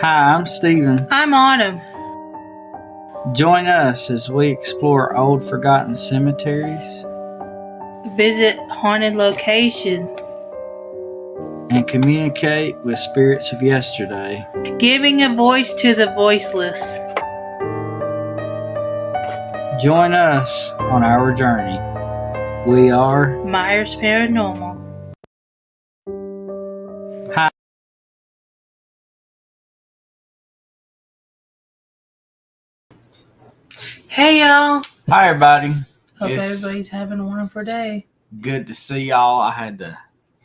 Hi, I'm Steven. I'm Autumn. Join us as we explore old forgotten cemeteries Visit haunted locations, and communicate with spirits of yesterday. giving a voice to the voiceless. Join us on our journey. We are Myers Paranormal. Hi. Hey y'all. Hi, everybody. Hope It's everybody's having a wonderful day. good to see y'all. I had to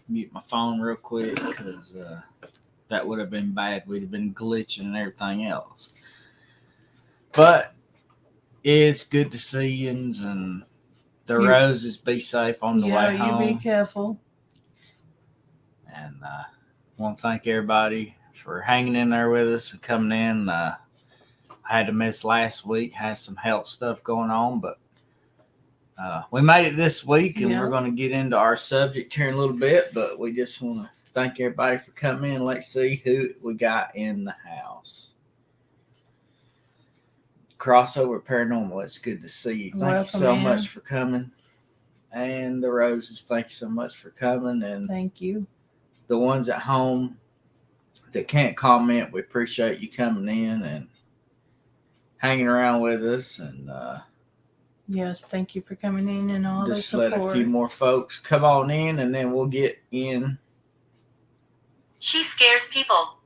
mute my phone real quick because that would have been bad. We'd have been glitching and everything else. But it's good to see yous, and the Roses be safe on the way home. Yeah, you be careful. And I want to thank everybody for hanging in there with us and coming in. I had to miss last week, had some health stuff going on, but we made it this week, and we're going to get into our subject here in a little bit, but we just want to thank everybody for coming in. Let's see who we got in the house. Crossover Paranormal, it's good to see you. Thank you so much for coming. And the Roses, thank you so much for coming. And thank you. The ones at home that can't comment, we appreciate you coming in and hanging around with us. And yes, thank you for coming in and all the support. Just let a few more folks come on in, and then we'll get in. She scares people.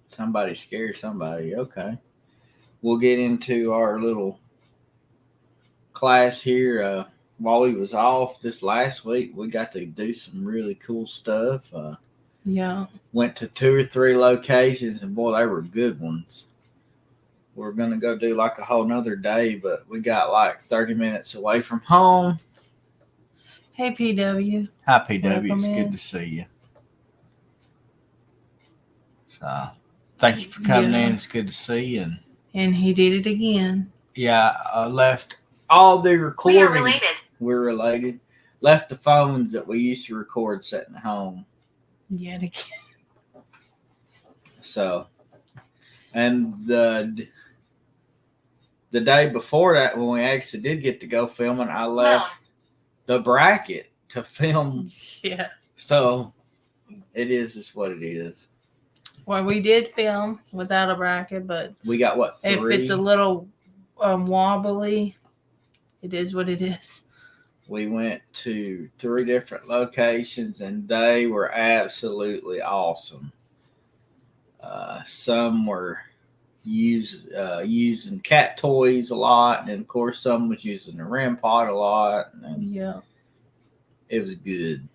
Somebody scares somebody. Okay. We'll get into our little class here. While we was off this last week, we got to do some really cool stuff. Went to 2 or 3 locations, and boy, they were good ones. We're going to go do like a whole nother day, but we got like 30 minutes away from home. Hey, PW. Hi, PW. It's good to see you. So, thank you for coming in. It's good to see you. And he did it again. Yeah, I left all the recording. We are related. We're related. Left the phones that we used to record sitting at home. Yet again. So, and the day before that, when we actually did get to go filming, I left the bracket to film. Yeah. So, it is what it is. Well, we did film without a bracket, but we got what, 3? If it's a little wobbly, it is what it is. We went to 3 different locations, and they were absolutely awesome. Some were using cat toys a lot, and of course some was using the REM pod a lot. And it was good.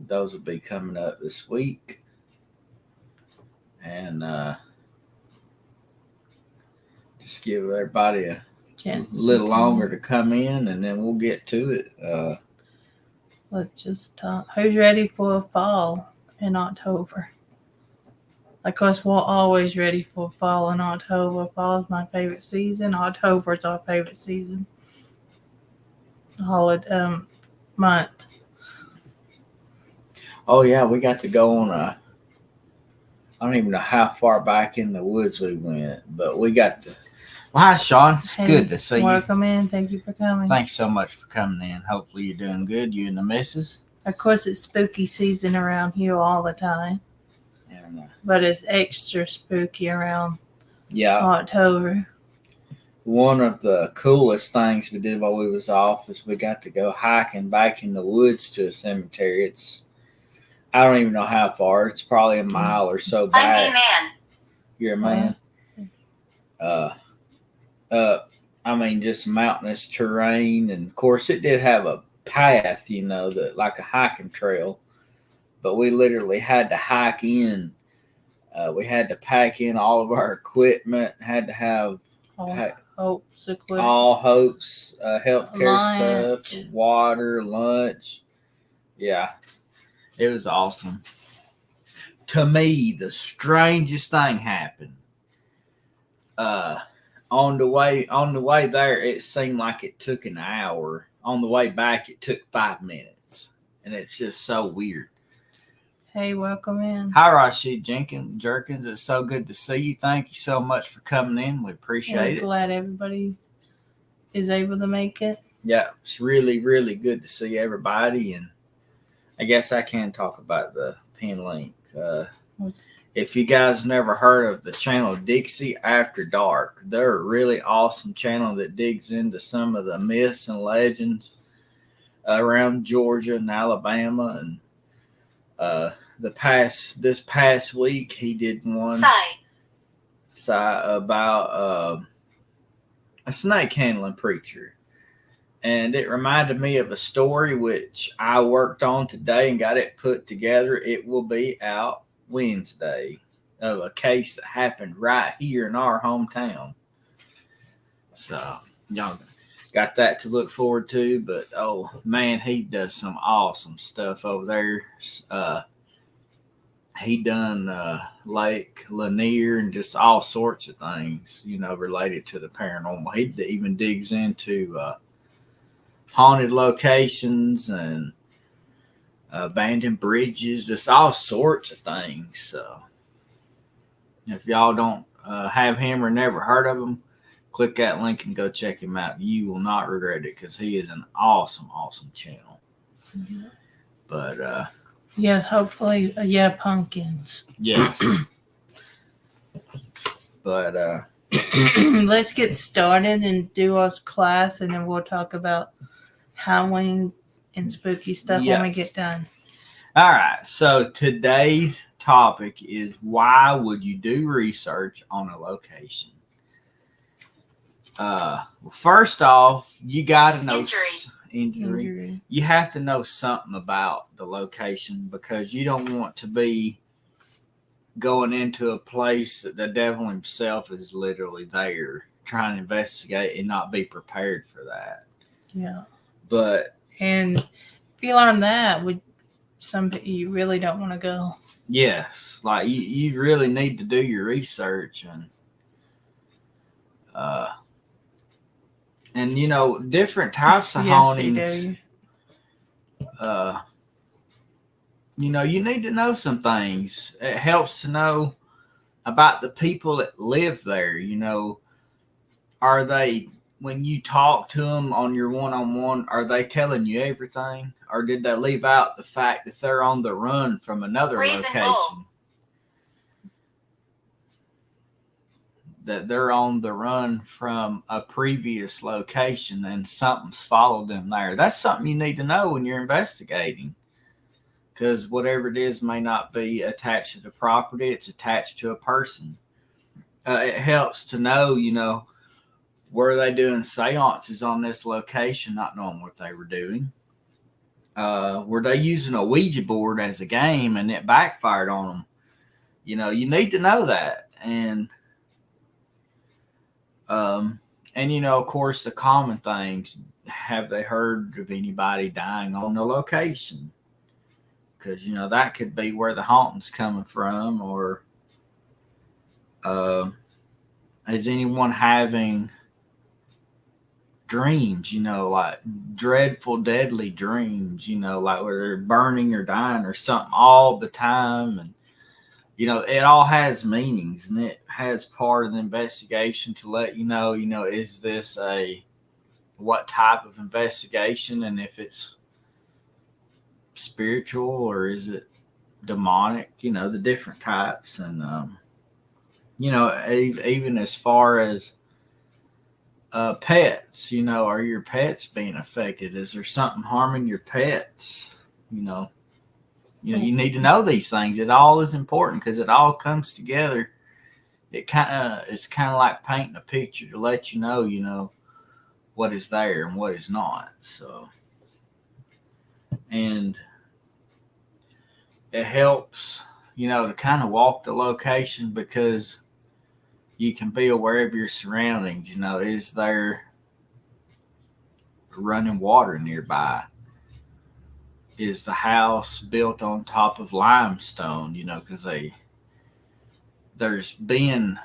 Those will be coming up this week. And just give everybody a little longer to come in, and then we'll get to it. Let's just talk. Who's ready for fall in October? Of course, we're always ready for fall in October. Fall is my favorite season. October is our favorite season. Holiday month. Oh yeah, we got to go on I don't even know how far back in the woods we went, but we got to. Well, hi, Sean. It's good to see you. Welcome in. Thank you for coming. Thanks so much for coming in. Hopefully you're doing good, you and the missus. Of course, it's spooky season around here all the time. But it's extra spooky around October. One of the coolest things we did while we was off is we got to go hiking back in the woods to a cemetery. I don't even know how far. It's probably a mile or so back. I'm a man. You're a man? I mean, just mountainous terrain. And, of course, it did have a path, like a hiking trail. But we literally had to hike in. We had to pack in all of our equipment, had to have Hope's equipment. All Hope's healthcare stuff, water, lunch. Yeah, it was awesome. To me, the strangest thing happened. On the way there, it seemed like it took an hour. On the way back, it took 5 minutes, and it's just so weird. Hey, welcome in. Hi, Rashid Jerkins. It's so good to see you. Thank you so much for coming in. We appreciate We're it. glad everybody is able to make it. Yeah, it's really, really good to see everybody. And I guess I can talk about the pin link. If you guys never heard of the channel Dixie After Dark, they're a really awesome channel that digs into some of the myths and legends around Georgia and Alabama. And this past week he did one about a snake handling preacher, and it reminded me of a story which I worked on today and got it put together. It will be out Wednesday, of a case that happened right here in our hometown. So y'all got that to look forward to. But oh man, he does some awesome stuff over there. He done Lake Lanier and just all sorts of things, related to the paranormal. He even digs into haunted locations and abandoned bridges, just all sorts of things. So if y'all don't have him or never heard of him, click that link and go check him out. You will not regret it, because he is an awesome, awesome channel. Mm-hmm. But yes, hopefully, pumpkins. Yes. But let's get started and do our class, and then we'll talk about Halloween and spooky stuff when we get done. All right. So today's topic is, why would you do research on a location? First off, you got to know injury. You have to know something about the location, because you don't want to be going into a place that the devil himself is literally there trying to investigate and not be prepared for that. Yeah. And if you learn that, you really don't want to go. Yes, like you really need to do your research and different types of hauntings. You need to know some things. It helps to know about the people that live there. Are they, when you talk to them on your one-on-one, are they telling you everything? Or did they leave out the fact that they're on the run from another location? That they're on the run from a previous location and something's followed them there. That's something you need to know when you're investigating. Because whatever it is may not be attached to the property, it's attached to a person. It helps to know, were they doing seances on this location, not knowing what they were doing? Were they using a Ouija board as a game and it backfired on them? You need to know that. And of course, the common things. Have they heard of anybody dying on the location? Because, that could be where the haunting's coming from. Or is anyone having dreams, like dreadful, deadly dreams, like where they're burning or dying or something all the time? And, it all has meanings, and it has part of the investigation to let you know, is this what type of investigation, and if it's spiritual or is it demonic, the different types. And even as far as pets, are your pets being affected? Is there something harming your pets? You need to know these things. It all is important, because it all comes together. It's kind of like painting a picture to let you know what is there and what is not. So, and it helps, to kind of walk the location, because you can be aware of your surroundings. Is there running water nearby? Is the house built on top of limestone? Because there's been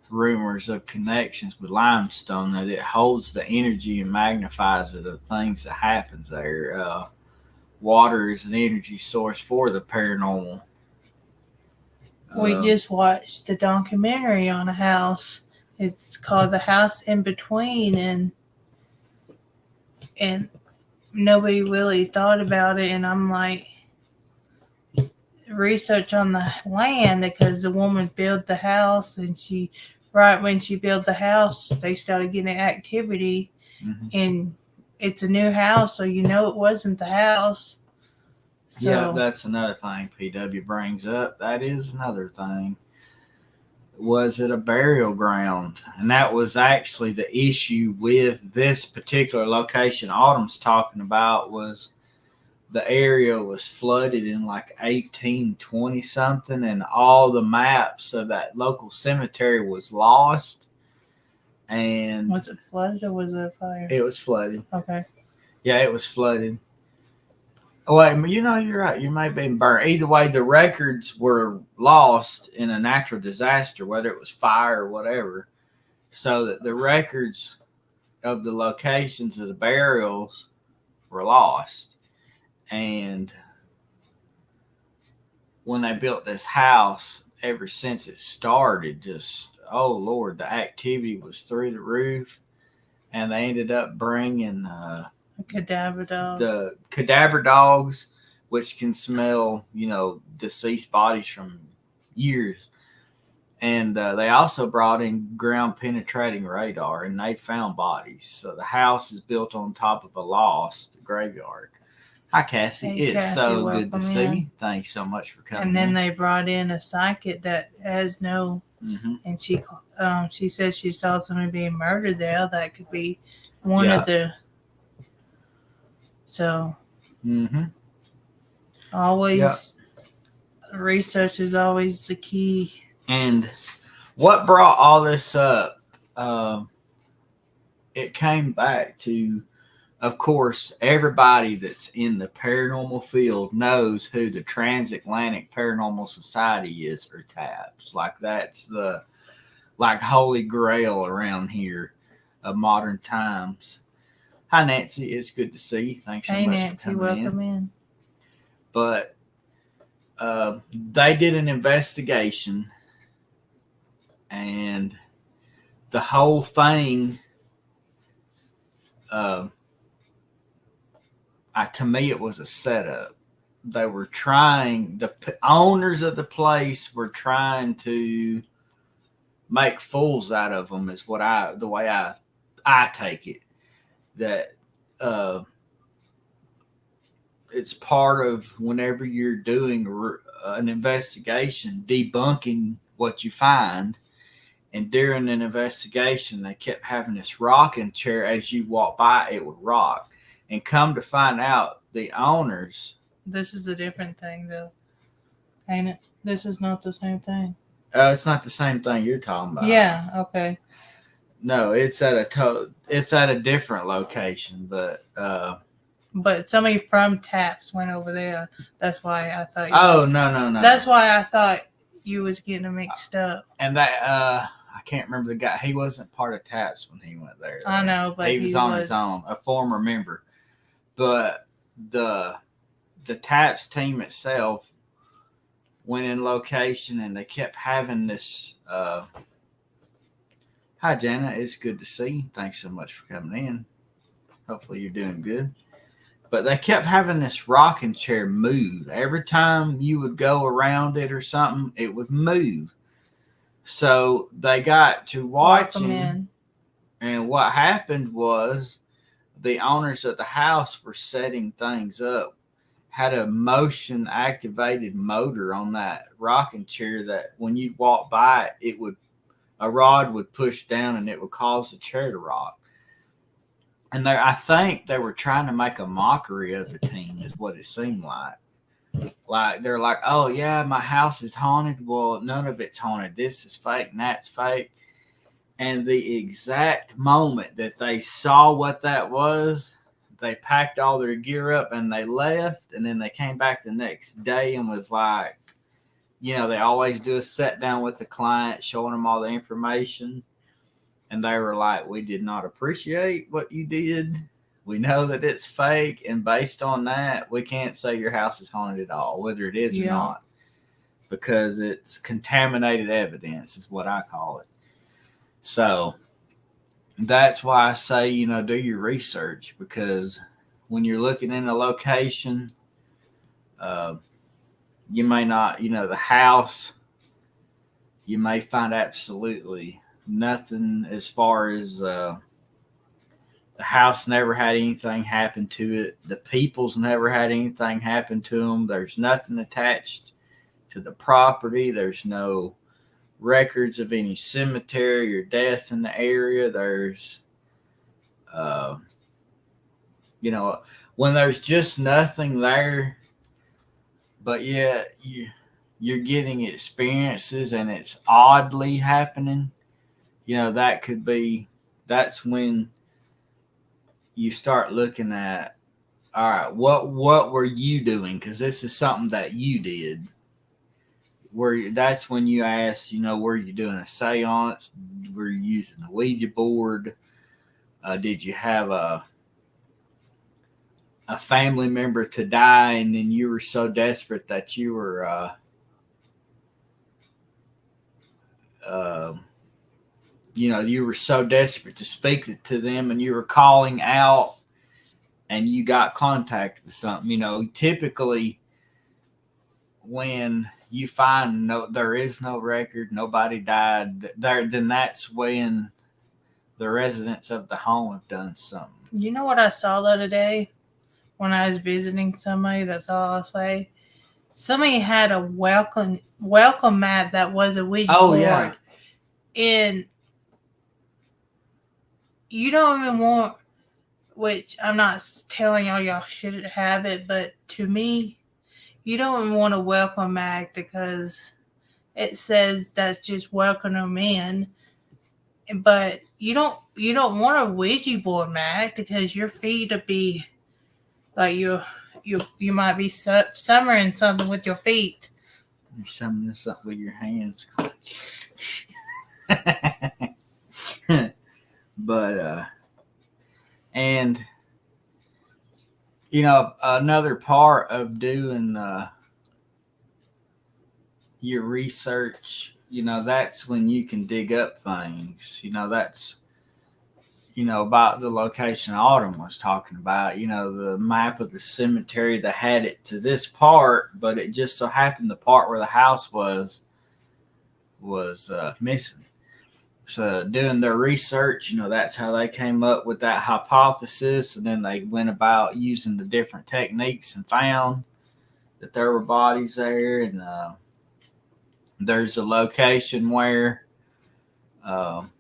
rumors of connections with limestone, that it holds the energy and magnifies it of things that happens there. Water is an energy source for the paranormal. We just watched the documentary on a house. It's called The House in Between, and nobody really thought about it. And I'm like, research on the land, because the woman built the house, and right when she built the house, they started getting activity, and it's a new house, so it wasn't the house. So, yeah, that's another thing PW brings up. That is another thing. Was it a burial ground? And that was actually the issue with this particular location Autumn's talking about. Was the area was flooded in like 1820 something, and all the maps of that local cemetery was lost. And was it flooded or was it a fire? It was flooded. Okay. Yeah, it was flooded. Well, you're right. You may have been burned. Either way, the records were lost in a natural disaster, whether it was fire or whatever. So that the records of the locations of the burials were lost. And when they built this house, ever since it started, just, oh Lord, the activity was through the roof. And they ended up bringing a cadaver dog. The cadaver dogs, which can smell, deceased bodies from years. And they also brought in ground penetrating radar, and they found bodies. So the house is built on top of a lost graveyard. Hi, Cassie. Hey, it's Cassie, so good to welcome see in. you. Thanks so much for coming. And then they brought in a psychic that has no, and she said she saw somebody being murdered there. That could be one of the. So, always research is always the key. And what brought all this up? It came back to, of course, everybody that's in the paranormal field knows who the Transatlantic Paranormal Society is, or TAPS. Like that's the holy grail around here of modern times. Hi, Nancy. It's good to see you. Thanks so much Nancy, for coming welcome in. But they did an investigation, and the whole thing, to me, it was a setup. They were the owners of the place were trying to make fools out of them, is the way I take it. That it's part of whenever you're doing an investigation, debunking what you find. And during an investigation, they kept having this rocking chair. As you walk by, it would rock. And come to find out, the owners. This is a different thing, though. Ain't it? This is not the same thing. It's not the same thing you're talking about. Yeah. Okay. No, it's at a different location, but somebody from TAPS went over there. That's why I thought. No. That's why I thought you was getting mixed up. And that I can't remember the guy. He wasn't part of TAPS when he went there. I know, but he was on his own, a former member. But the TAPS team itself went in location, and they kept having this. Hi, Jana. It's good to see you. Thanks so much for coming in. Hopefully you're doing good. But they kept having this rocking chair move. Every time you would go around it or something, it would move. So they got to watching. And what happened was the owners of the house were setting things up. Had a motion activated motor on that rocking chair that when you walk by it, a rod would push down and it would cause the chair to rock. And I think they were trying to make a mockery of the team, is what it seemed like. Like they're like, oh yeah, my house is haunted. Well, none of it's haunted. This is fake and that's fake. And the exact moment that they saw what that was, they packed all their gear up and they left. And then they came back the next day and was like, they always do a sit down with the client, showing them all the information. And they were like, we did not appreciate what you did. We know that it's fake. And based on that, we can't say your house is haunted at all, whether it is or not. because it's contaminated evidence is what I call it. So that's why I say, do your research, because when you're looking in a location, you may not, the house, you may find absolutely nothing as far as the house never had anything happen to it. The people's never had anything happen to them. There's nothing attached to the property. There's no records of any cemetery or death in the area. There's, when there's just nothing there, but yet you're getting experiences and it's oddly happening, that's when you start looking at, all right, what were you doing? Because this is something that you did. That's when you ask, were you doing a seance? Were you using a Ouija board? Did you have a family member to die, and then you were so desperate that you were you were so desperate to speak to them, and you were calling out, and you got contact with something. Typically when you find there is no record, nobody died there, then that's when the residents of the home have done something. You know what I saw the other day when I was visiting somebody? That's all I'll say. Somebody had a welcome mat that was a Ouija board. Yeah. And you don't even want, which I'm not telling y'all shouldn't have it, but to me, you don't even want a welcome mat because it says that's just welcoming them in. But you don't want a Ouija board mat because your feet would be like you might be summoning something with your feet. You're summoning something with your hands. But and another part of doing your research, that's when you can dig up things. That's about the location Autumn was talking about, the map of the cemetery that had it to this part, but it just so happened the part where the house was missing. So doing their research, that's how they came up with that hypothesis. And then they went about using the different techniques and found that there were bodies there. And there's a location where, and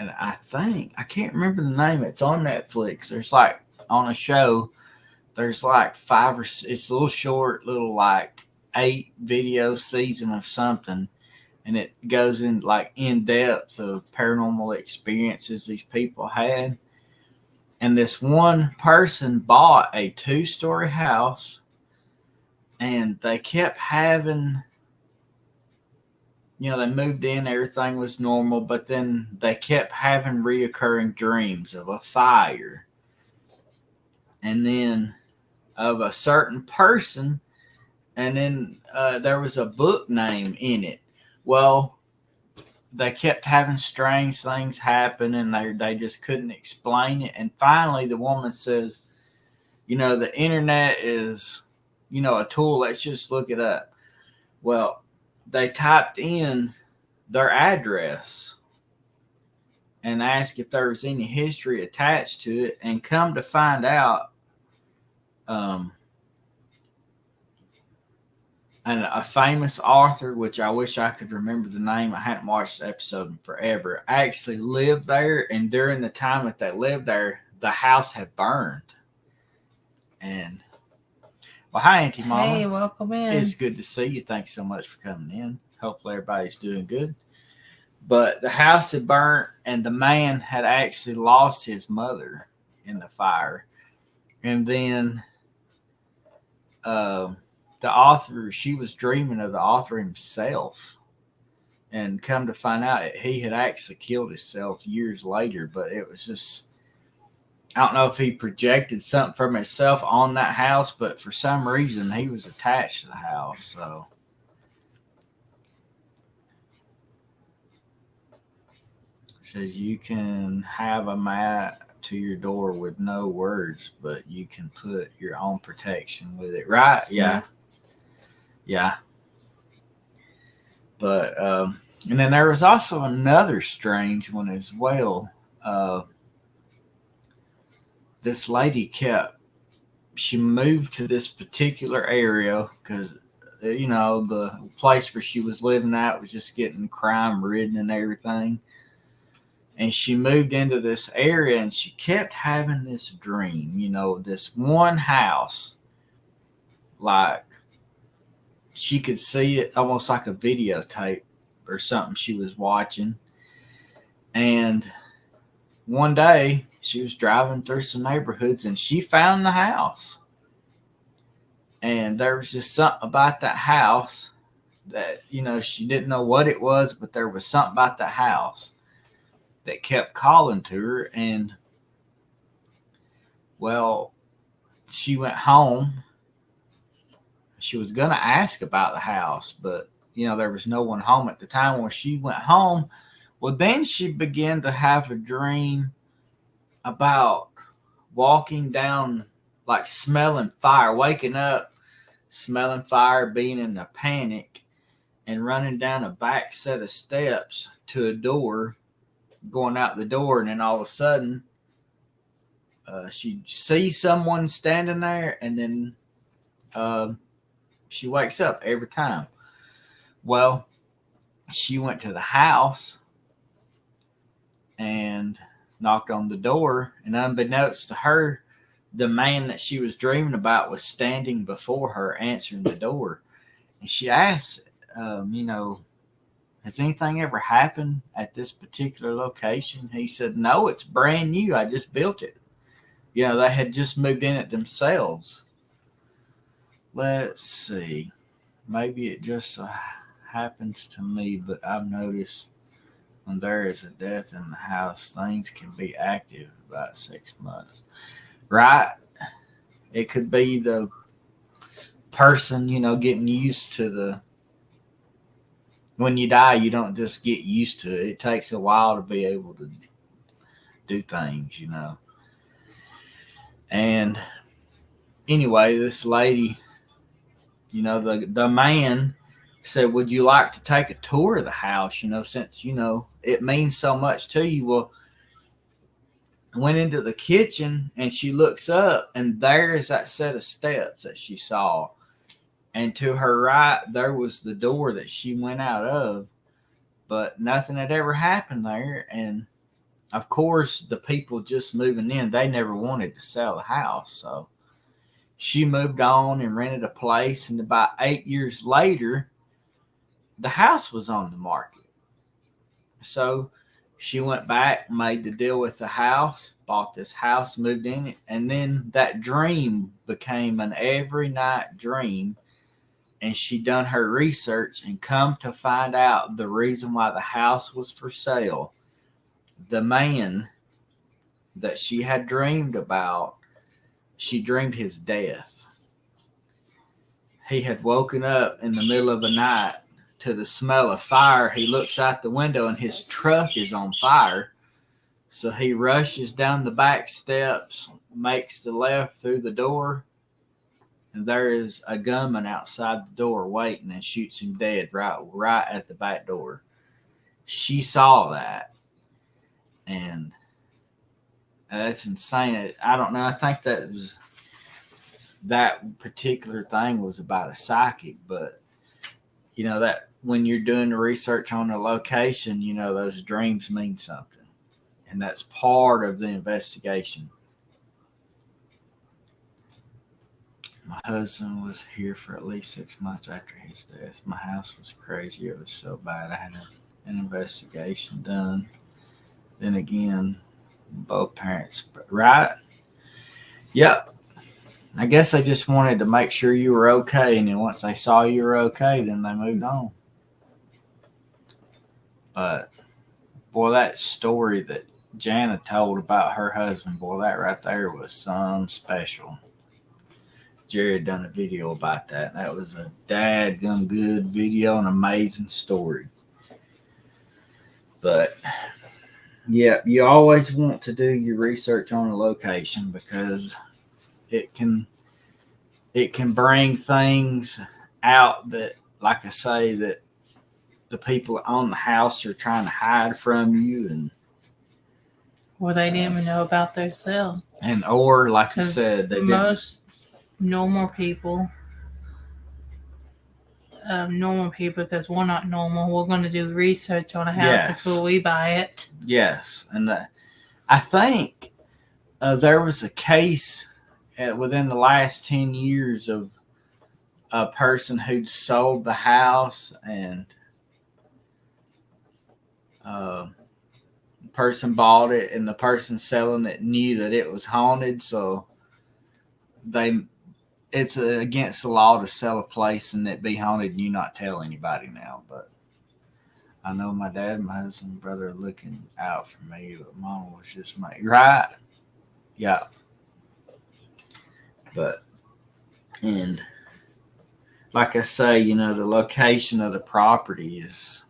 I can't remember the name. It's on Netflix. There's like on a show, there's like 5 or 6, it's a little short, like 8 video season of something. And it goes in like in depth of paranormal experiences these people had. And this one person bought a 2-story house, and they kept having, they moved in, everything was normal, but then they kept having reoccurring dreams of a fire. And then of a certain person. And then there was a book name in it. Well, they kept having strange things happen, and they just couldn't explain it. And finally, the woman says, the internet is, a tool. Let's just look it up. Well, they typed in their address and asked if there was any history attached to it, and come to find out, and a famous author, which I wish I could remember the name. I hadn't watched the episode in forever. Actually lived there, and during the time that they lived there, the house had burned. And well, hi, Auntie Mama. Hey, welcome in. It's good to see you. Thanks so much for coming in. Hopefully everybody's doing good. But the house had burnt, and the man had actually lost his mother in the fire. And then the author, she was dreaming of the author himself, and come to find out he had actually killed himself years later. But it was just, I don't know if he projected something from himself on that house, but for some reason he was attached to the house. So says you can have a mat to your door with no words, but you can put your own protection with it. Right? Yeah. Yeah. But and then there was also another strange one as well. This lady she moved to this particular area because the place where she was living at was just getting crime ridden and everything. And she moved into this area and she kept having this dream, this one house, like she could see it almost like a videotape or something she was watching. And one day she was driving through some neighborhoods and she found the house. And there was just something about that house that, she didn't know what it was, but there was something about the house that kept calling to her. And well, she went home. She was going to ask about the house, but there was no one home at the time. When she went home, well, then she began to have a dream about walking down, like smelling fire, waking up, smelling fire, being in a panic, and running down a back set of steps to a door, going out the door, and then all of a sudden she sees someone standing there, and then she wakes up every time. Well, she went to the house and knocked on the door, and unbeknownst to her, the man that she was dreaming about was standing before her answering the door. And she asked, has anything ever happened at this particular location? He said, no, it's brand new. I just built it. They had just moved in it themselves. Let's see. Maybe it just happens to me, but I've noticed when there is a death in the house, things can be active about 6 months. Right? It could be the person, getting used to when you die, you don't just get used to it. It takes a while to be able to do things, And anyway, this lady, the man said, would you like to take a tour of the house, since, it means so much to you? Well, went into the kitchen and she looks up and there is that set of steps that she saw. And to her right, there was the door that she went out of, but nothing had ever happened there. And of course, the people just moving in, they never wanted to sell the house. So she moved on and rented a place. And about 8 years later, the house was on the market. So she went back, made the deal with the house, bought this house, moved in it. And then that dream became an every night dream. And she done her research and come to find out the reason why the house was for sale. The man that she had dreamed about, she dreamed his death. He had woken up in the middle of the night to the smell of fire. He looks out the window and his truck is on fire. So he rushes down the back steps, makes the left through the door, and there is a gunman outside the door waiting and shoots him dead right at the back door. She saw that. And that's insane. I don't know. I think that particular thing was about a psychic, but that when you're doing the research on the location, those dreams mean something. And that's part of the investigation. My husband was here for at least 6 months after his death. My house was crazy. It was so bad. I had an investigation done. Then again, both parents, right? Yep. I guess they just wanted to make sure you were okay. And then once they saw you were okay, then they moved on. But, boy, that story that Jana told about her husband, boy, that right there was some special. Jared done a video about that. That was a dadgum good video, an amazing story. But Yeah, you always want to do your research on a location because it can bring things out that, like I say, that the people on the house are trying to hide from you, Or they didn't even know about themselves. or like you 'Cause said, they didn't. most normal people, because we're not normal, we're going to do research on a house Yes. before we buy it. Yes, and I think there was a case within the last 10 years of a person who'd sold the house, and the person bought it, and the person selling it knew that it was haunted, so it's against the law to sell a place and it be haunted and you not tell anybody now. But I know my dad and my husband and brother are looking out for me, but mom was just right. Yeah. But, and like I say, the location of the property is,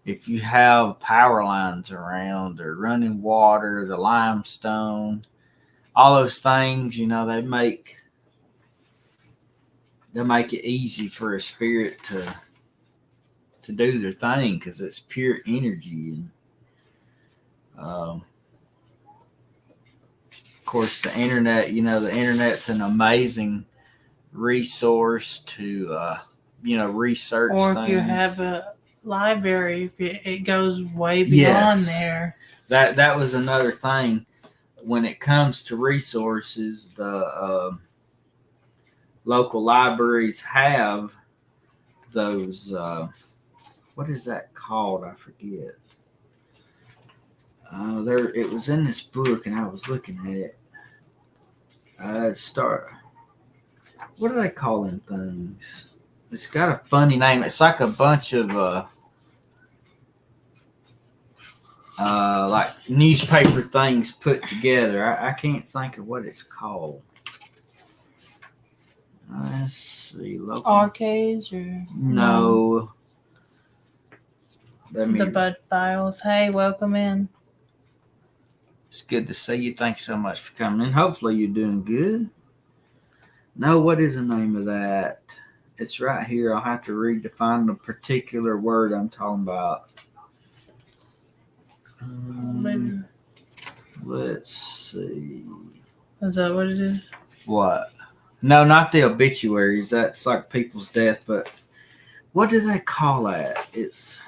if you have power lines around or running water, the limestone, all those things, they make it easy for a spirit to do their thing because it's pure energy. And of course, the internet, the internet's an amazing resource to research Or if things. you have a library, it goes way beyond there. That was another thing. When it comes to resources, the local libraries have those. What is that called? I forget. It was in this book, and I was looking at it. What do they call them things? It's got a funny name. It's like a bunch of like newspaper things put together. I can't think of what it's called. Let's see. Local Arcades or no. the Bud Files. Hey, welcome in. It's good to see you. Thanks so much for coming in. Hopefully you're doing good. No, what is the name of that? It's right here. I'll have to read to find the particular word I'm talking about. Let's see. Is that what it is? What? No, not the obituaries. That's like people's death. But what do they call that? It's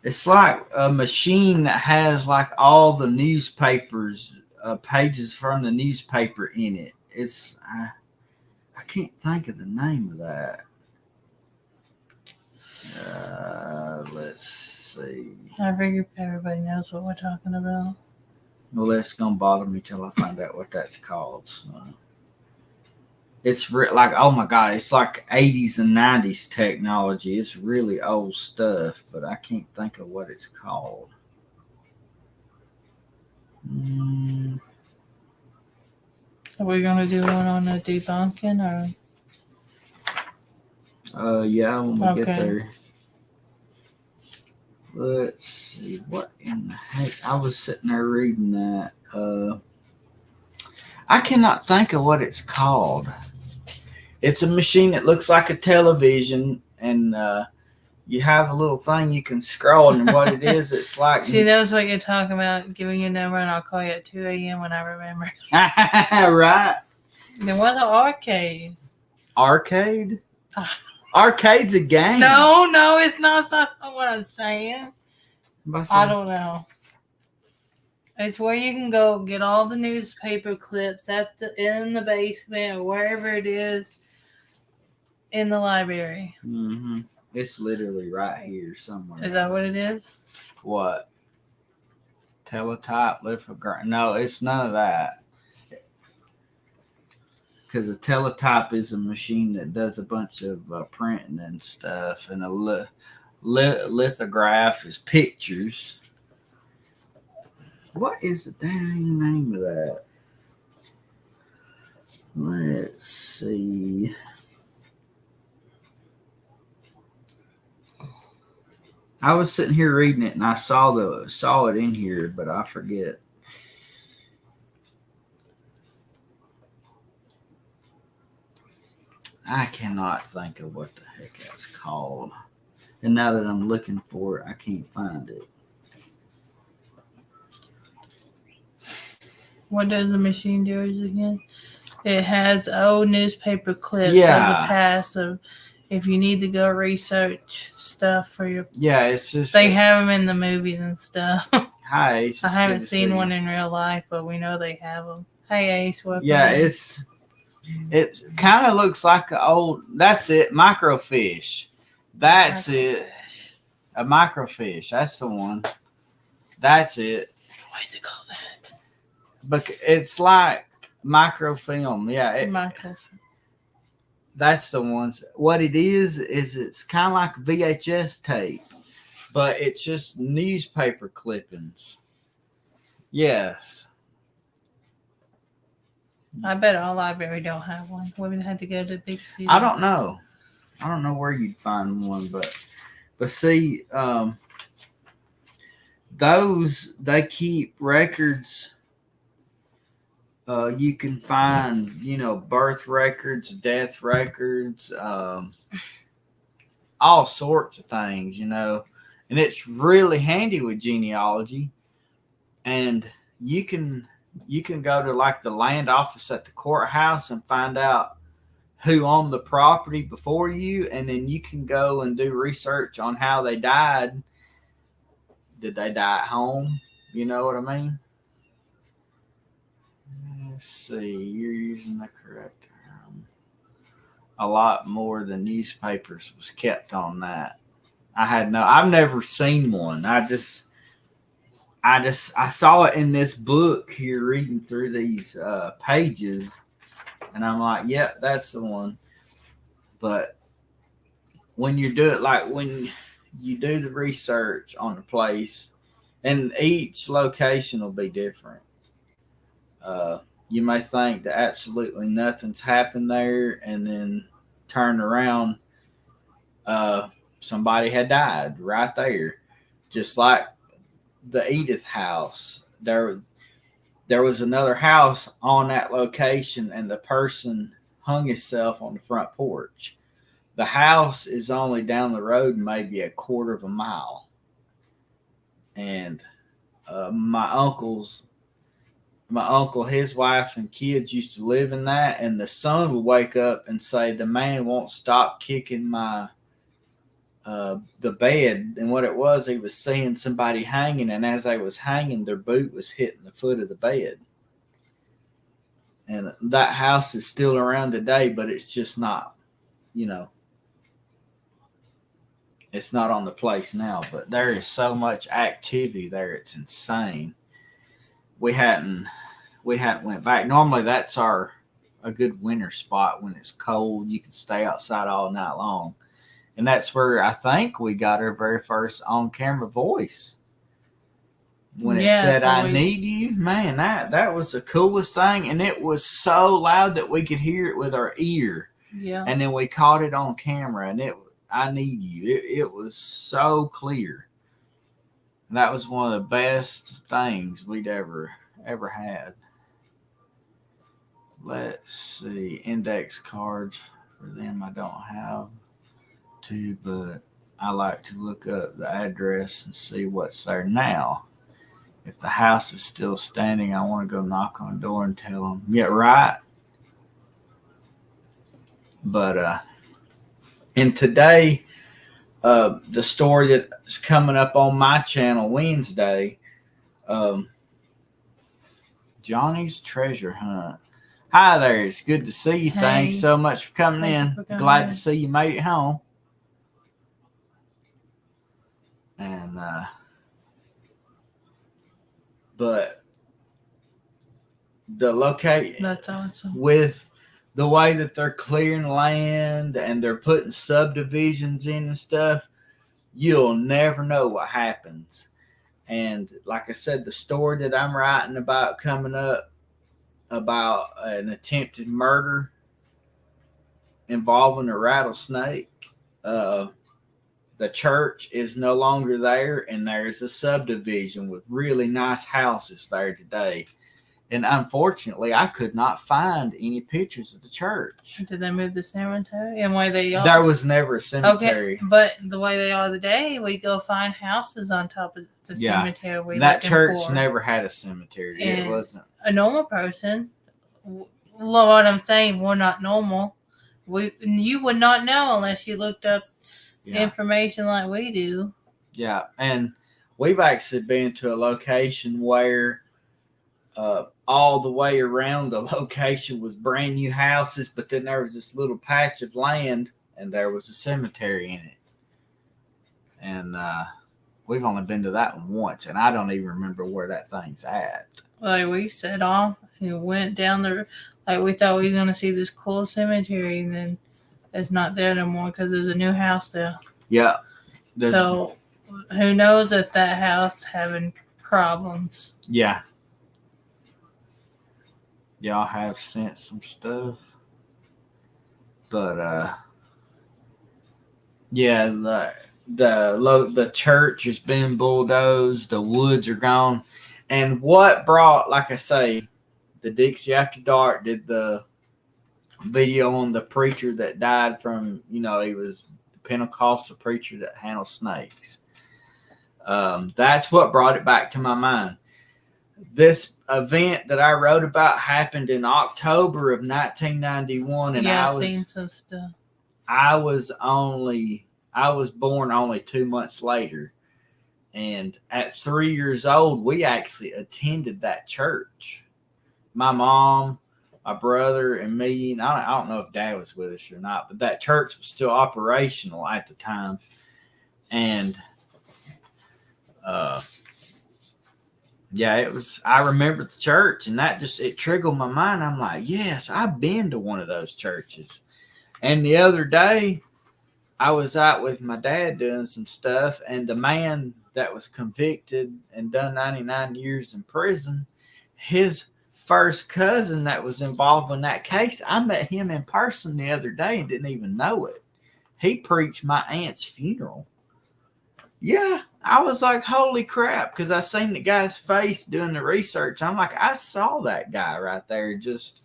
it's like a machine that has like all the newspapers, pages from the newspaper in it. It's I can't think of the name of that. Let's see. I figure everybody knows what we're talking about. Well, that's gonna bother me till I find out what that's called. So. It's like, oh my god, it's like 80s and 90s technology. It's really old stuff, but I can't think of what it's called. So we're gonna do one on the debunking, or? Yeah, when we get there. Let's see, what in the heck? I was sitting there reading that. I cannot think of what it's called. It's a machine that looks like a television, and you have a little thing you can scroll, and what it is, it's like... She knows what you're talking about. Give me your number, and I'll call you at 2 a.m. when I remember. Right. There was an arcade. Arcade? Arcade's a game. No, it's not. That's not what I'm saying. I don't know. It's where you can go get all the newspaper clips in the basement or wherever it is in the library. Mm-hmm. It's literally right here somewhere. Is that what it is? What? Teletype, lithograph? No, it's none of that. Because a teletype is a machine that does a bunch of printing and stuff, and a lithograph is pictures. What is the dang name of that? Let's see. I was sitting here reading it and I saw it in here, but I forget. I cannot think of what the heck that's called. And now that I'm looking for it, I can't find it. What does the machine do again? It has old newspaper clips of Yeah. the past of if you need to go research stuff for your. Yeah, it's just. They have them in the movies and stuff. Hi, Ace. I It's haven't good to seen see one you. in real life, but we know they have them. Hey, Ace, welcome. Yeah, in. it kind of looks like an old. That's it, microfiche. That's it, a microfiche. That's the one. That's it. Why is it called that? But it's like microfilm. Yeah, Microfilm. That's the ones. What it is it's kind of like VHS tape, but it's just newspaper clippings. Yes. I bet our library don't have one. We would have to go to the big city. I don't know. I don't know where you'd find one, but see, those they keep records. You can find, birth records, death records, all sorts of things, and it's really handy with genealogy. And you can go to like the land office at the courthouse and find out who owned the property before you, and then you can go and do research on how they died. Did they die at home? You know what I mean? Let's see. You're using the correct term. A lot more than newspapers was kept on that. I've never seen one. I saw it in this book here, reading through these pages, and I'm like, yep, that's the one. But when you do it, like when you do the research on the place, and each location will be different. You may think that absolutely nothing's happened there, and then turn around, somebody had died right there, just like the Edith house. There was another house on that location, and the person hung himself on the front porch. The house is only down the road, maybe a quarter of a mile, and my uncle, his wife and kids used to live in that, and the son would wake up and say, the man won't stop kicking my the bed. And what it was, he was seeing somebody hanging, and as they was hanging, their boot was hitting the foot of the bed. And that house is still around today, but it's just not, it's not on the place now. But there is so much activity there, it's insane. We hadn't went back. Normally that's a good winter spot. When it's cold, you can stay outside all night long. And that's where I think we got our very first on-camera voice. When it said, I need you, man, that was the coolest thing. And it was so loud that we could hear it with our ear. Yeah. And then we caught it on camera, and I need you. It was so clear. And that was one of the best things we'd ever had. Let's see. Index cards for them I don't have to, but I like to look up the address and see what's there now. If the house is still standing, I want to go knock on the door and tell them, yeah, right. But and today, the story that's coming up on my channel Wednesday, Johnny's Treasure Hunt. Hi there, it's good to see you. Hey. Thanks so much for coming in. Glad to see you made it home. And but the location, that's awesome. With the way that they're clearing land and they're putting subdivisions in and stuff, you'll never know what happens. And like I said, the story that I'm writing about coming up about an attempted murder involving a rattlesnake, the church is no longer there, and there's a subdivision with really nice houses there today. And unfortunately, I could not find any pictures of the church. Did they move the cemetery? And where they are? There was never a cemetery. Okay, but the way they are today, we go find houses on top of the Yeah, cemetery. That church never had a cemetery. And it wasn't. A normal person, what I'm saying, we're not normal. You would not know unless you looked up information like we do. Yeah, and we've actually been to a location where all the way around the location was brand new houses, but then there was this little patch of land and there was a cemetery in it. And we've only been to that one once, and I don't even remember where that thing's at. Like we set off and went down there, like we thought we were going to see this cool cemetery, and then it's not there no more because there's a new house there. Yeah. So who knows if that house having problems. Yeah. Y'all have sent some stuff. But yeah, the church has been bulldozed, the woods are gone. And what brought, like I say, the Dixie After Dark did the video on the preacher that died from, he was the Pentecostal preacher that handled snakes. That's what brought it back to my mind. This event that I wrote about happened in October of 1991, and I've seen some stuff. I was born only 2 months later, and at 3 years old, we actually attended that church. My mom, my brother, and me. And I don't know if Dad was with us or not, but that church was still operational at the time, and yeah, it was. I remember the church, and that it triggered my mind. I'm like, yes, I've been to one of those churches. And the other day, I was out with my dad doing some stuff, and the man that was convicted and done 99 years in prison, his first cousin that was involved in that case, I met him in person the other day and didn't even know it. He preached my aunt's funeral. Yeah, I was like, holy crap, because I seen the guy's face doing the research. I'm like, I saw that guy right there just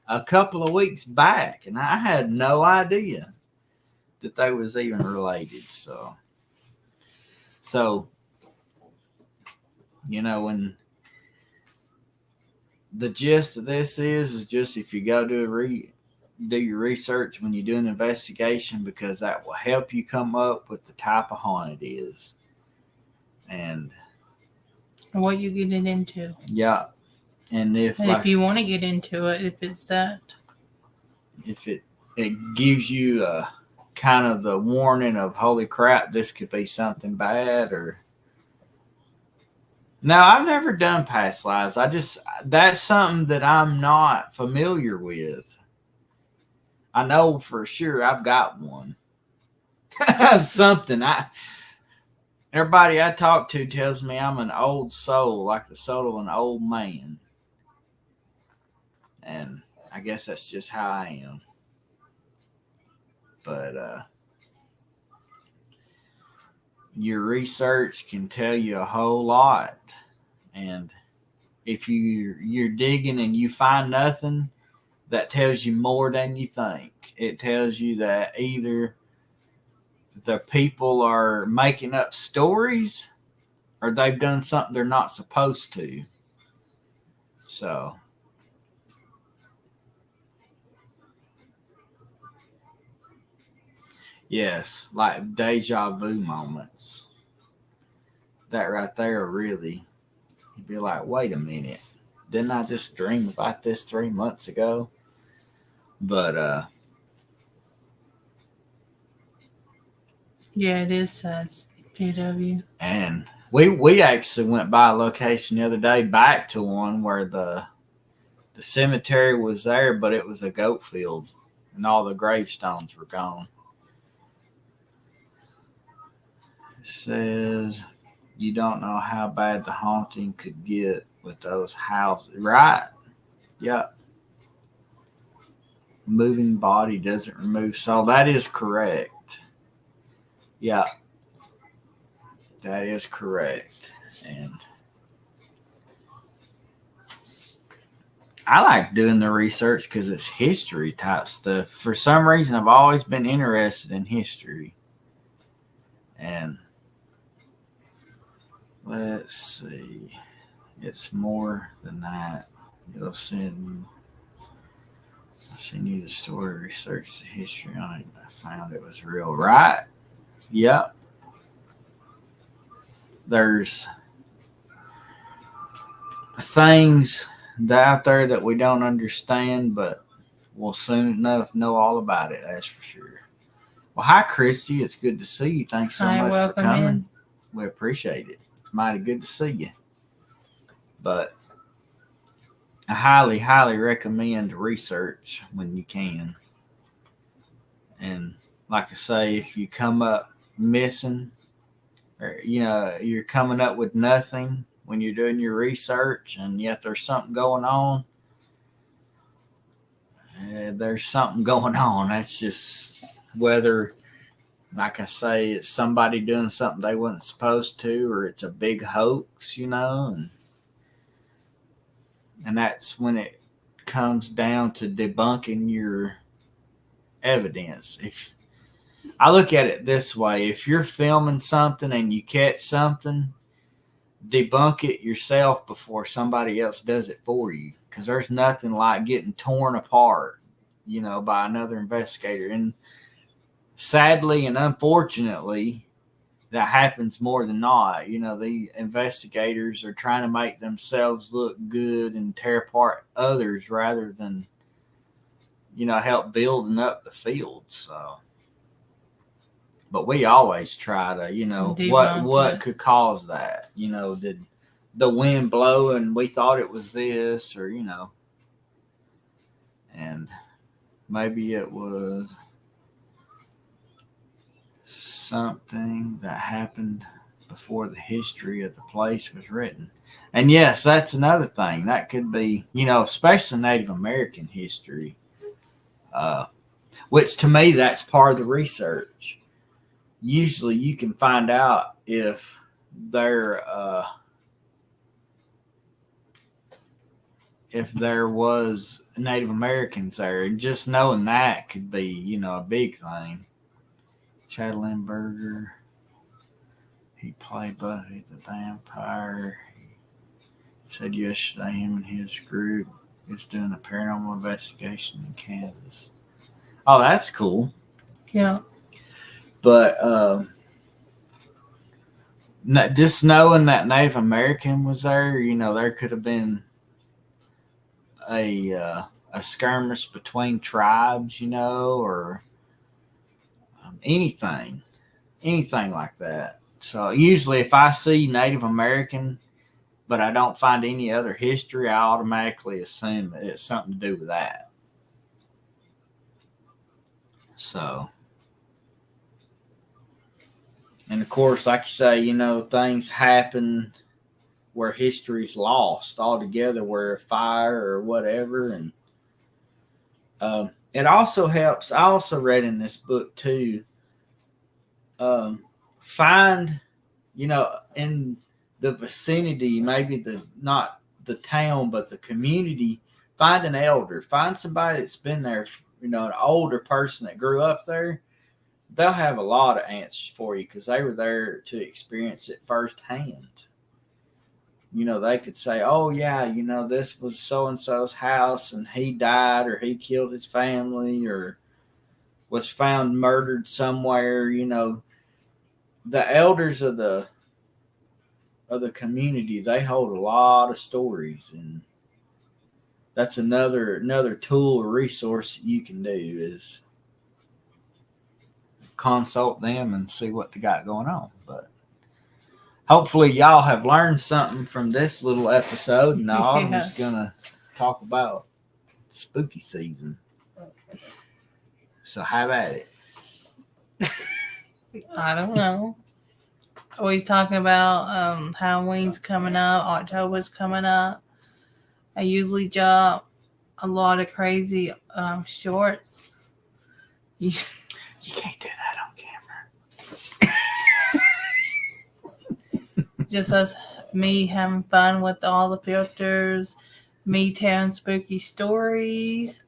a couple of weeks back, and I had no idea that they was even related. So when the gist of this is just if you go do your research when you do an investigation, because that will help you come up with the type of haunt it is and what you getting into. Yeah. And if you want to get into it, if it gives you a kind of the warning of holy crap, this could be something bad. Or now, I've never done past lives. That's something that I'm not familiar with. I know for sure I've got one. I have something. Everybody I talk to tells me I'm an old soul, like the soul of an old man. And I guess that's just how I am. But your research can tell you a whole lot. And if you're digging and you find nothing, that tells you more than you think. It tells you that either the people are making up stories or they've done something they're not supposed to. So yes, like deja vu moments. That right there really, you'd be like, wait a minute. Didn't I just dream about this 3 months ago? But yeah, it is sad, PW. And we actually went by a location the other day, back to one where the cemetery was there, but it was a goat field, and all the gravestones were gone. It says you don't know how bad the haunting could get with those houses, right? Yep. Moving body doesn't remove soul. That is correct. Yeah. That is correct. And I like doing the research because it's history type stuff. For some reason, I've always been interested in history. And let's see. It's more than that. It'll send you the story, research the history on it. I found it was real. Right? Yep. There's things out there that we don't understand, but we'll soon enough know all about it. That's for sure. Well, hi, Christy. It's good to see you. Thanks so much for welcome coming. in. We appreciate it. It's mighty good to see you. But I highly, highly recommend research when you can. And like I say, if you come up missing, or you're coming up with nothing when you're doing your research, and yet there's something going on, there's something going on. That's just whether, like I say, it's somebody doing something they wasn't supposed to, or it's a big hoax, and that's when it comes down to debunking your evidence. If I look at it this way, if you're filming something and you catch something, debunk it yourself before somebody else does it for you, because there's nothing like getting torn apart, by another investigator. And sadly and unfortunately, that happens more than not. The investigators are trying to make themselves look good and tear apart others rather than, help building up the field. So, but we always try to, what could cause that? Did the wind blow and we thought it was this, or, and maybe it was something that happened before the history of the place was written. And yes, that's another thing. That could be, especially Native American history, which to me, that's part of the research. Usually you can find out if there was Native Americans there. And just knowing that could be, a big thing. Chad Lindberger, he played Buffy the Vampire. He said yesterday him and his group is doing a paranormal investigation in Kansas. Oh, that's cool. Yeah. But just knowing that Native American was there, there could have been a skirmish between tribes, or anything like that. So usually if I see Native American, but I don't find any other history, I automatically assume it's something to do with that. So, and of course, like you say, things happen where history's lost altogether, where a fire or whatever. And it also helps. I also read in this book too, find, in the vicinity, maybe not the town, but the community, find an elder, find somebody that's been there, an older person that grew up there. They'll have a lot of answers for you because they were there to experience it firsthand. They could say, oh yeah, this was so-and-so's house and he died, or he killed his family, or was found murdered somewhere. The elders of the community, they hold a lot of stories, and that's another tool or resource you can do is consult them and see what they got going on. But hopefully y'all have learned something from this little episode, and I'm just gonna talk about spooky season. So have at it. I don't know. Always talking about Halloween's coming up, October's coming up. I usually drop a lot of crazy shorts. You can't do that on camera. just us, me having fun with all the filters, me telling spooky stories.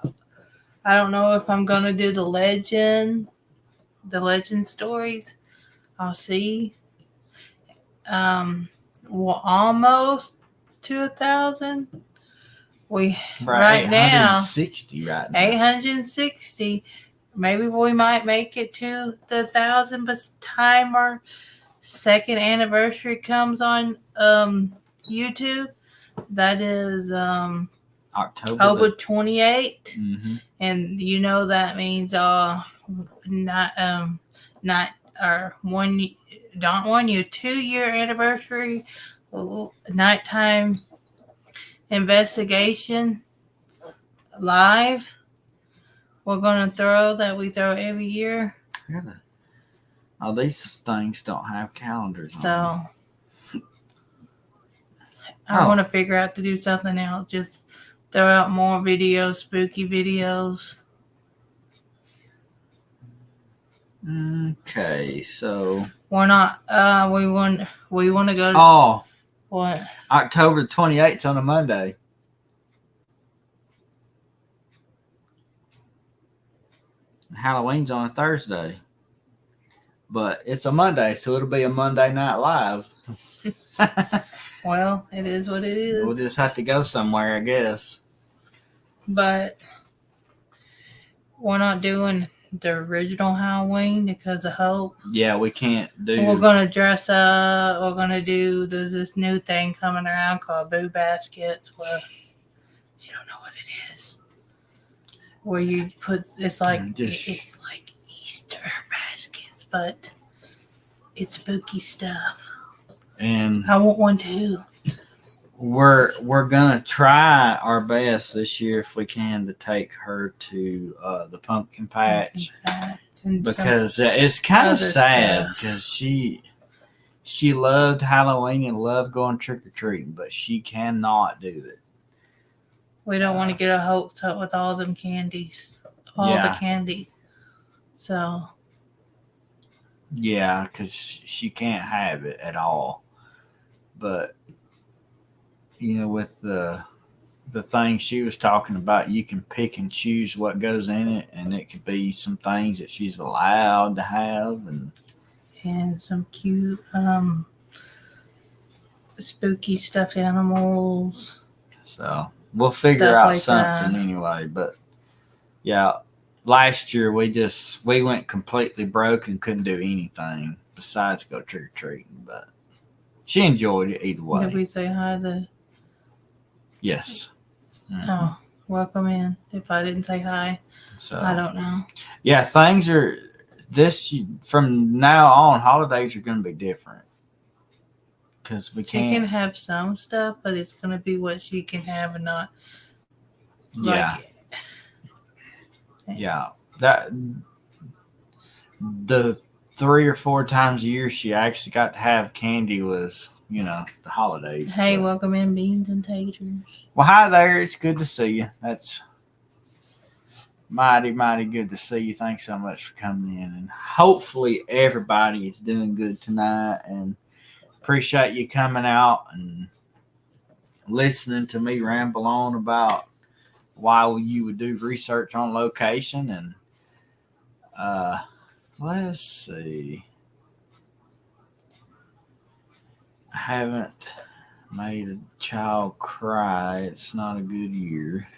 I don't know if I'm gonna do the legend stories. I'll see. We're almost to 1,000. We right now 860 right now. 860. Maybe we might make it to the 1,000 by the time our second anniversary comes on YouTube. That is October 28th. Mm-hmm. And you know that means not our 2-year anniversary nighttime investigation live. We're gonna we throw every year. Oh, these things don't have calendars. So I want to figure out to do something else. Just throw out more videos, spooky videos. Okay, so we're not. We want to go. Oh, what? October 28th on a Monday. Halloween's on a Thursday, but it's a Monday, so it'll be a Monday Night Live. Well, it is what it is. We'll just have to go somewhere, I guess. But we're not doing the original Halloween because of Hope. Yeah, we can't do. We're gonna dress up. We're gonna do. There's this new thing coming around called Boo Baskets, where you don't know what it is. Where you put it's like Easter baskets, but it's spooky stuff. And I want one too. We're gonna try our best this year if we can to take her to the pumpkin patch because it's kind of sad because she loved Halloween and loved going trick or treating, but she cannot do it. We don't want to get her hopes up with all them candies, the candy. So yeah, because she can't have it at all. But with the thing she was talking about, you can pick and choose what goes in it, and it could be some things that she's allowed to have, and some cute spooky stuffed animals. So we'll figure out something anyway. But yeah, last year we went completely broke and couldn't do anything besides go trick or treating. But she enjoyed it either way. Did we say hi to? Yes. Mm-hmm. Oh, welcome in. If I didn't say hi, so I don't know. Yeah, things are from now on. Holidays are going to be different because she can have some stuff, but it's going to be what she can have and not. Yeah, that the 3 or 4 times a year she actually got to have candy was. The holidays. Hey, welcome in, Beans and Taters. Well, hi there. It's good to see you. That's mighty, mighty good to see you. Thanks so much for coming in. And hopefully everybody is doing good tonight. And appreciate you coming out and listening to me ramble on about why you would do research on location. And let's see. I haven't made a child cry. It's not a good year.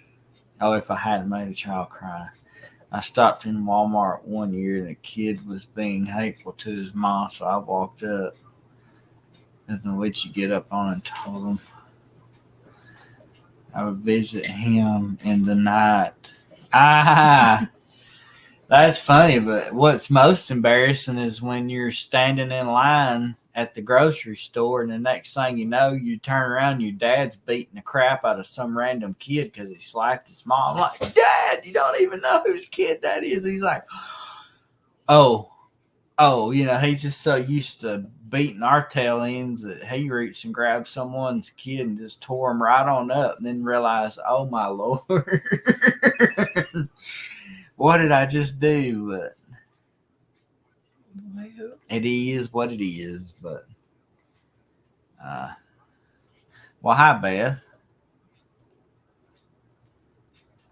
Oh, if I hadn't made a child cry. I stopped in Walmart one year and a kid was being hateful to his mom, so I walked up. Nothing would you get up on and told him I would visit him in the night. That's funny, but what's most embarrassing is when you're standing in line at the grocery store, and the next thing you know, you turn around and your dad's beating the crap out of some random kid because he slapped his mom. I'm like, Dad, you don't even know whose kid that is. He's like, oh, he's just so used to beating our tail ends that he reached and grabbed someone's kid and just tore him right on up, and then realized, oh my Lord, what did I just do? But it is what it is, but Well, hi, Beth.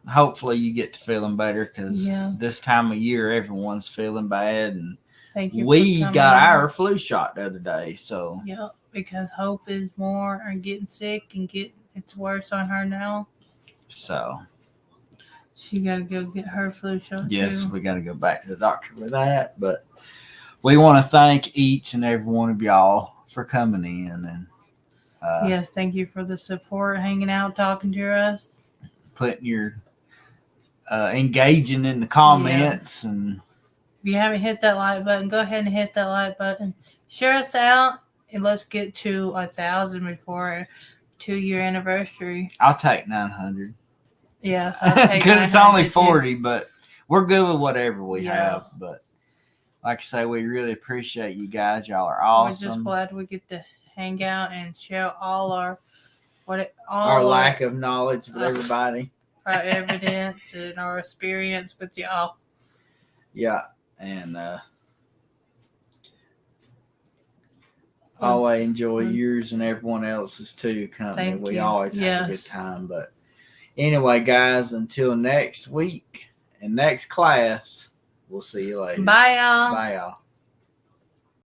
Hopefully you get to feeling better because Yes. this time of year everyone's feeling bad, and Thank you. we for got coming. our flu shot the other day. So Yep, because Hope is more and getting sick and it's worse on her now. She got to go get her flu shot yes, too. we got to go back to the doctor with that. But we want to thank each and every one of y'all for coming in and Yes, thank you for the support, hanging out, talking to us, putting your engaging in the comments. And if you haven't hit that like button, go ahead and hit that like button. Share us out, and let's get to 1,000 before our 2-year anniversary. I'll take 900. Yes, I'll take because it's only 900 too. 40, but we're good with whatever we Yeah. have. But like I say, we really appreciate you guys. Y'all are awesome. We're just glad we get to hang out and share all our lack of knowledge with everybody. Our evidence and our experience with y'all. Yeah, and always enjoy yours and everyone else's too. Company. We always have a good time. But anyway, guys, until next week and next class, we'll see you later. Bye, y'all. Bye, y'all.